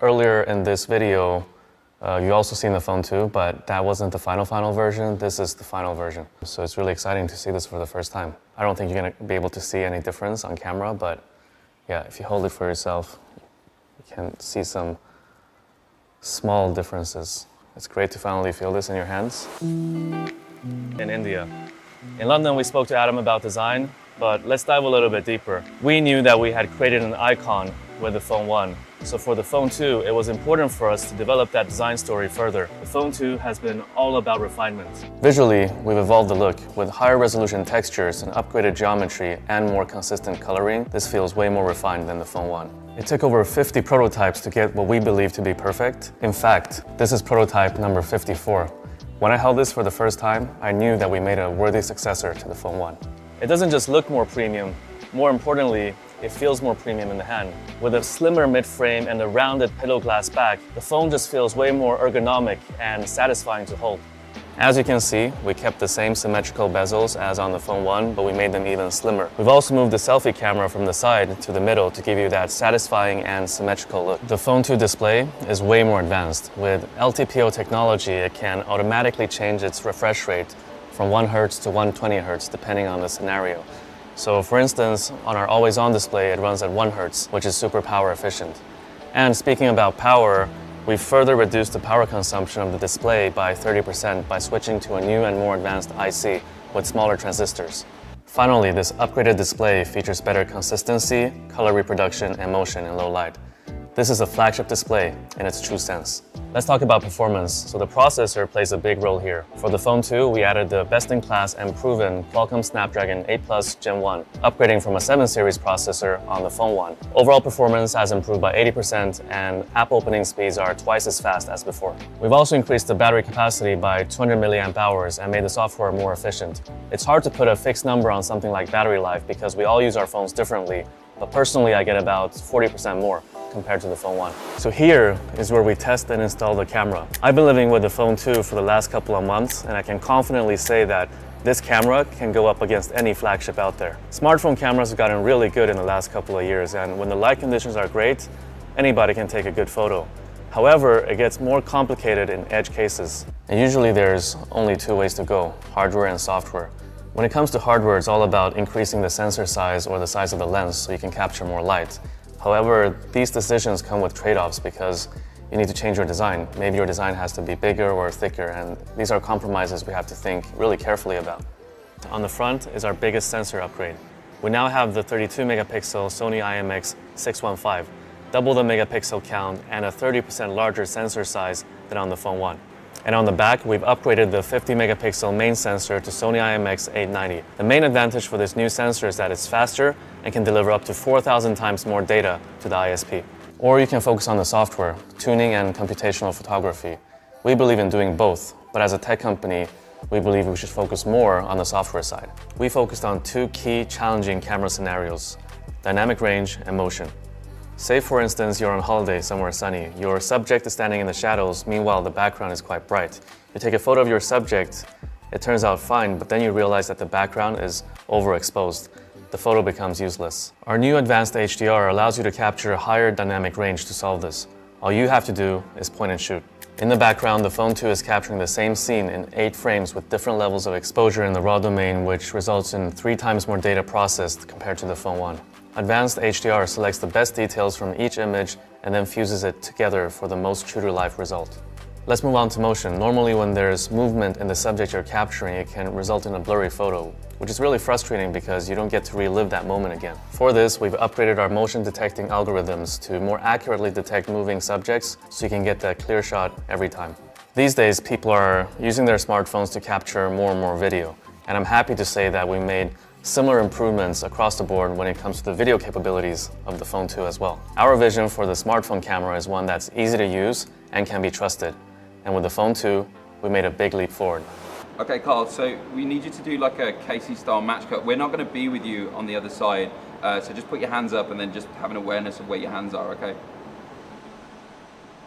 Earlier in this video, you also seen the phone 2, but that wasn't the final version. This is the final version. So it's really exciting to see this for the first time. I don't think you're going to be able to see any difference on camera, but yeah, if you hold it for yourself, you can see some small differences. It's great to finally feel this in your hands. In India. In London, we spoke to Adam about design, but let's dive a little bit deeper. We knew that we had created an icon with the phone 1. So for the phone 2, it was important for us to develop that design story further. The phone 2 has been all about refinement. Visually, we've evolved the look. With higher resolution textures and upgraded geometry and more consistent coloring, this feels way more refined than the phone 1. It took over 50 prototypes to get what we believe to be perfect. In fact, this is prototype number 54. When I held this for the first time, I knew that we made a worthy successor to the phone 1. It doesn't just look more premium. More importantly, it feels more premium in the hand. With a slimmer mid-frame and a rounded pillow glass back, the phone just feels way more ergonomic and satisfying to hold. As you can see, we kept the same symmetrical bezels as on the phone 1, but we made them even slimmer. We've also moved the selfie camera from the side to the middle to give you that satisfying and symmetrical look. The phone 2 display is way more advanced. With LTPO technology, it can automatically change its refresh rate from 1 Hz to 120 Hz depending on the scenario. So for instance, on our always-on display, it runs at 1 Hz, which is super power efficient. And speaking about power, we've further reduced the power consumption of the display by 30% by switching to a new and more advanced IC with smaller transistors. Finally, this upgraded display features better consistency, color reproduction, and motion in low light. This is a flagship display in its true sense. Let's talk about performance. So the processor plays a big role here. For the phone 2, we added the best-in-class and proven Qualcomm Snapdragon 8 Plus Gen 1, upgrading from a 7 series processor on the phone 1. Overall performance has improved by 80% and app opening speeds are twice as fast as before. We've also increased the battery capacity by 200 milliamp hours and made the software more efficient. It's hard to put a fixed number on something like battery life because we all use our phones differently, but personally I get about 40% more compared to the phone 1. So here is where we test and install the camera. I've been living with the phone 2 for the last couple of months, and I can confidently say that this camera can go up against any flagship out there. Smartphone cameras have gotten really good in the last couple of years, and when the light conditions are great, anybody can take a good photo. However, it gets more complicated in edge cases. And usually there's only 2 ways to go, hardware and software. When it comes to hardware, it's all about increasing the sensor size or the size of the lens so you can capture more light. However, these decisions come with trade-offs because you need to change your design. Maybe your design has to be bigger or thicker, and these are compromises we have to think really carefully about. On the front is our biggest sensor upgrade. We now have the 32 megapixel Sony IMX615, double the megapixel count, and a 30% larger sensor size than on the phone 1. And on the back, we've upgraded the 50 megapixel main sensor to Sony IMX890. The main advantage for this new sensor is that it's faster and can deliver up to 4,000 times more data to the ISP. Or you can focus on the software, tuning and computational photography. We believe in doing both, but as a tech company, we believe we should focus more on the software side. We focused on 2 key challenging camera scenarios, dynamic range and motion. Say for instance you're on holiday somewhere sunny. Your subject is standing in the shadows, meanwhile the background is quite bright. You take a photo of your subject, it turns out fine, but then you realize that the background is overexposed. The photo becomes useless. Our new advanced HDR allows you to capture a higher dynamic range to solve this. All you have to do is point and shoot. In the background, the phone 2 is capturing the same scene in 8 frames with different levels of exposure in the raw domain, which results in 3 times more data processed compared to the phone 1. Advanced HDR selects the best details from each image and then fuses it together for the most true-to-life result. Let's move on to motion. Normally when there's movement in the subject you're capturing, it can result in a blurry photo, which is really frustrating because you don't get to relive that moment again. For this, we've upgraded our motion detecting algorithms to more accurately detect moving subjects so you can get that clear shot every time. These days, people are using their smartphones to capture more and more video, and I'm happy to say that we made similar improvements across the board when it comes to the video capabilities of the phone 2 as well. Our vision for the smartphone camera is one that's easy to use and can be trusted. And with the phone 2, we made a big leap forward. Okay, Carl, so we need you to do like a Casey-style match cut. We're not going to be with you on the other side, so just put your hands up and then just have an awareness of where your hands are, okay?